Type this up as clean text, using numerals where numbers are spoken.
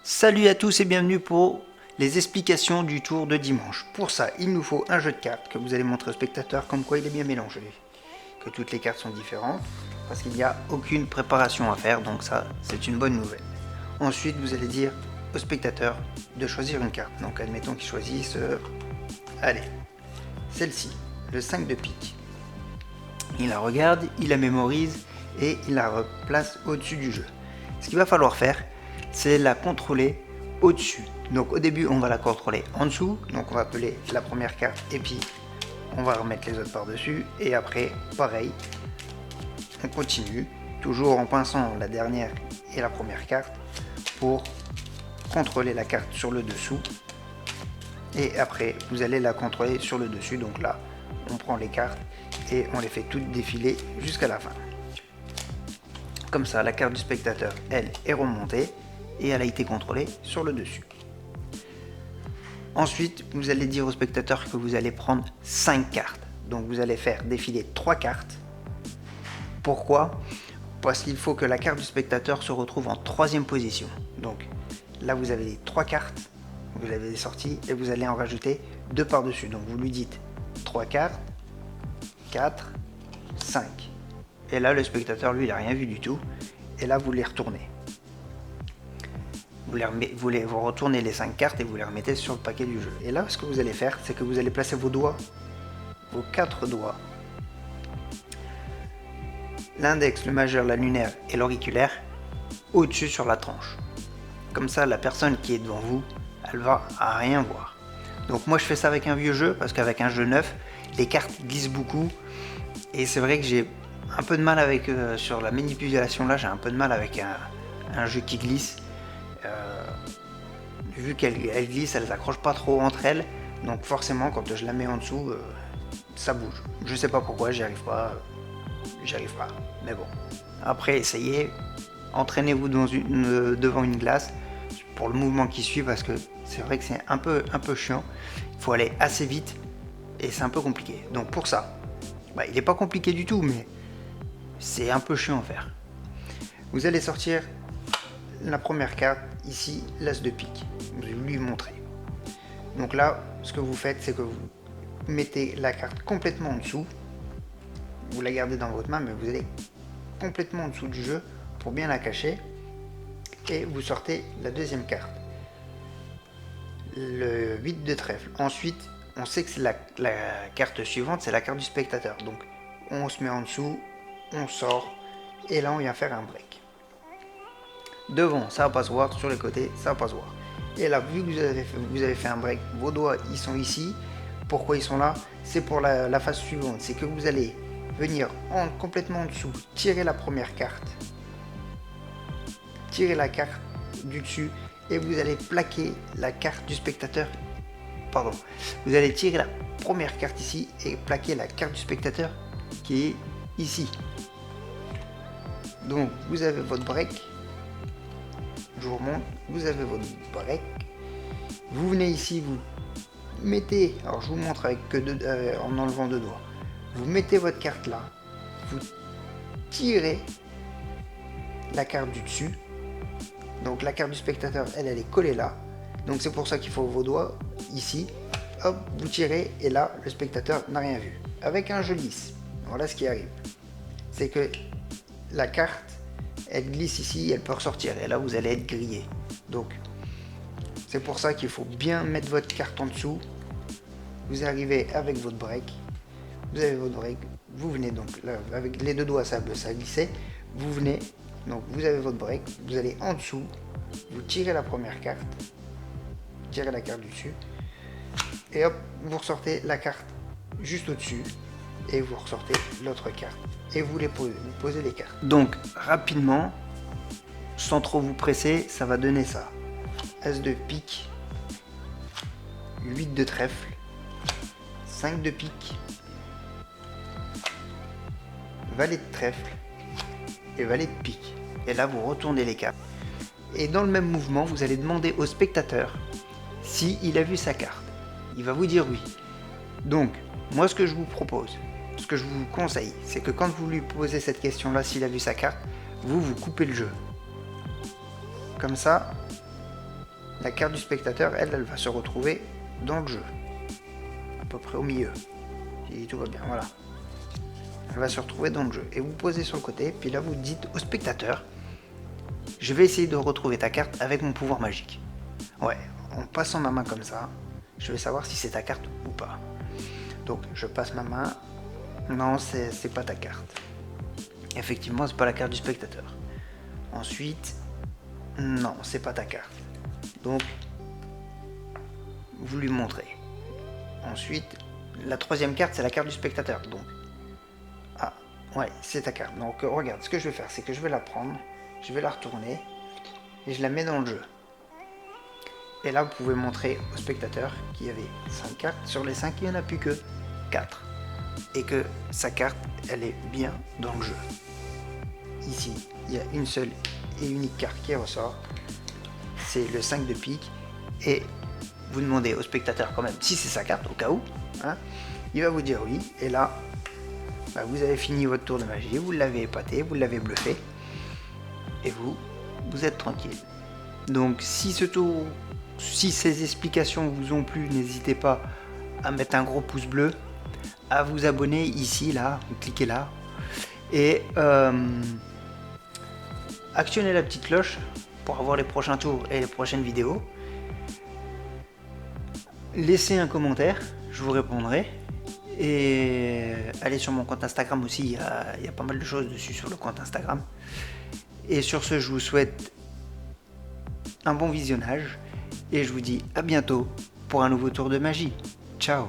Salut à tous et bienvenue pour les explications du tour de dimanche. Pour ça, il nous faut un jeu de cartes que vous allez montrer au spectateur comme quoi il est bien mélangé. Que toutes les cartes sont différentes, parce qu'il n'y a aucune préparation à faire, donc ça, c'est une bonne nouvelle. Ensuite, vous allez dire au spectateur de choisir une carte. Donc admettons qu'il choisisse, allez, celle-ci, le 5 de pique. Il la regarde, il la mémorise et il la replace au-dessus du jeu. Ce qu'il va falloir faire, c'est la contrôler au-dessus. Donc au début, on va la contrôler en dessous. Donc on va appeler la première carte et puis on va remettre les autres par-dessus. Et après, pareil, on continue, toujours en pinçant la dernière et la première carte pour contrôler la carte sur le dessous. Et après, vous allez la contrôler sur le dessus. Donc là, on prend les cartes et on les fait toutes défiler jusqu'à la fin. Comme ça, la carte du spectateur, elle, est remontée et elle a été contrôlée sur le dessus. Ensuite, vous allez dire au spectateur que vous allez prendre 5 cartes. Donc vous allez faire défiler 3 cartes. Pourquoi? Parce qu'il faut que la carte du spectateur se retrouve en 3e position. Donc là, vous avez les 3 cartes, vous avez les sorties et vous allez en rajouter 2 par-dessus. Donc vous lui dites 3 cartes, 4, 5. Et là, le spectateur, lui, il n'a rien vu du tout. Et là, vous les retournez. Vous retournez les 5 cartes et vous les remettez sur le paquet du jeu. Et là, ce que vous allez faire, c'est que vous allez placer vos doigts, vos 4 doigts, l'index, le majeur, la lunaire et l'auriculaire, au-dessus sur la tranche. Comme ça, la personne qui est devant vous, elle va à rien voir. Donc moi, je fais ça avec un vieux jeu, parce qu'avec un jeu neuf, les cartes glissent beaucoup. Et c'est vrai que j'ai un peu de mal avec, sur la manipulation là, j'ai un peu de mal avec un jeu qui glisse. Vu qu'elle glisse, elles accrochent pas trop entre elles, donc forcément quand je la mets en dessous, ça bouge. Je sais pas pourquoi, j'y arrive pas, mais bon. Après, essayez, entraînez-vous devant une glace pour le mouvement qui suit, parce que c'est vrai que c'est un peu chiant. Il faut aller assez vite et c'est un peu compliqué. Donc pour ça, il n'est pas compliqué du tout, mais c'est un peu chiant à faire. Vous allez sortir la première carte, ici, l'as de pique. Je vais lui montrer. Donc là, ce que vous faites, c'est que vous mettez la carte complètement en dessous. Vous la gardez dans votre main, mais vous allez complètement en dessous du jeu pour bien la cacher. Et vous sortez la deuxième carte. Le 8 de trèfle. Ensuite, on sait que c'est la carte suivante, c'est la carte du spectateur. Donc, on se met en dessous, on sort, et là, on vient faire un break. Devant, ça va pas se voir, sur les côtés, ça va pas se voir. Et là, vu que vous avez fait un break, vos doigts, ils sont ici. Pourquoi ils sont là? C'est pour la phase suivante. C'est que vous allez venir complètement en dessous, tirer la première carte, tirer la carte du dessus, et vous allez plaquer la carte du spectateur. Pardon. Vous allez tirer la première carte ici et plaquer la carte du spectateur qui est ici. Donc, vous avez votre break. Je vous remonte, vous avez votre break, vous venez ici, vous mettez, alors je vous montre avec en enlevant 2 doigts, vous mettez votre carte là, vous tirez la carte du dessus, donc la carte du spectateur, elle est collée là, donc c'est pour ça qu'il faut vos doigts ici, hop, vous tirez et là, le spectateur n'a rien vu. Avec un jeu lisse, voilà ce qui arrive, c'est que la carte, elle glisse ici, elle peut ressortir et là vous allez être grillé. Donc c'est pour ça qu'il faut bien mettre votre carte en dessous. Vous arrivez avec votre break, vous avez votre break, vous venez donc là, avec les 2 doigts ça glissait, vous venez, donc vous avez votre break, vous allez en dessous, vous tirez la première carte, tirez la carte du dessus et hop, vous ressortez la carte juste au dessus et vous ressortez l'autre carte et vous posez les cartes. Donc rapidement, sans trop vous presser, ça va donner ça: as de pique, 8 de trèfle, 5 de pique, valet de trèfle et valet de pique. Et là vous retournez les cartes et dans le même mouvement vous allez demander au spectateur si il a vu sa carte. Il va vous dire oui. Donc moi, ce que je vous propose, ce que je vous conseille, c'est que quand vous lui posez cette question-là, s'il a vu sa carte, vous coupez le jeu. Comme ça, La carte du spectateur, elle va se retrouver dans le jeu. À peu près au milieu. Si tout va bien, voilà. Elle va se retrouver dans le jeu. Et vous posez sur le côté, puis là vous dites au spectateur, je vais essayer de retrouver ta carte avec mon pouvoir magique. Ouais, en passant ma main comme ça, je vais savoir si c'est ta carte ou pas. Donc je passe ma main, non c'est pas ta carte. Effectivement c'est pas la carte du spectateur. Ensuite, non c'est pas ta carte. Donc vous lui montrez. Ensuite, la troisième carte c'est la carte du spectateur. Donc, ah ouais c'est ta carte. Donc regarde, ce que je vais faire c'est que je vais la prendre, je vais la retourner et je la mets dans le jeu. Et là, vous pouvez montrer au spectateur qu'il y avait 5 cartes. Sur les 5, il n'y en a plus que 4. Et que sa carte, elle est bien dans le jeu. Ici, il y a une seule et unique carte qui ressort. C'est le 5 de pique. Et vous demandez au spectateur quand même si c'est sa carte, au cas où. Hein, il va vous dire oui. Et là, bah, vous avez fini votre tour de magie. Vous l'avez épaté, vous l'avez bluffé. Et vous êtes tranquille. Donc si ces explications vous ont plu, n'hésitez pas à mettre un gros pouce bleu, à vous abonner ici, là, vous cliquez là, et actionnez la petite cloche pour avoir les prochains tours et les prochaines vidéos. Laissez un commentaire, je vous répondrai, et allez sur mon compte Instagram aussi, il y a pas mal de choses dessus sur le compte Instagram. Et sur ce, je vous souhaite un bon visionnage et je vous dis à bientôt pour un nouveau tour de magie. Ciao!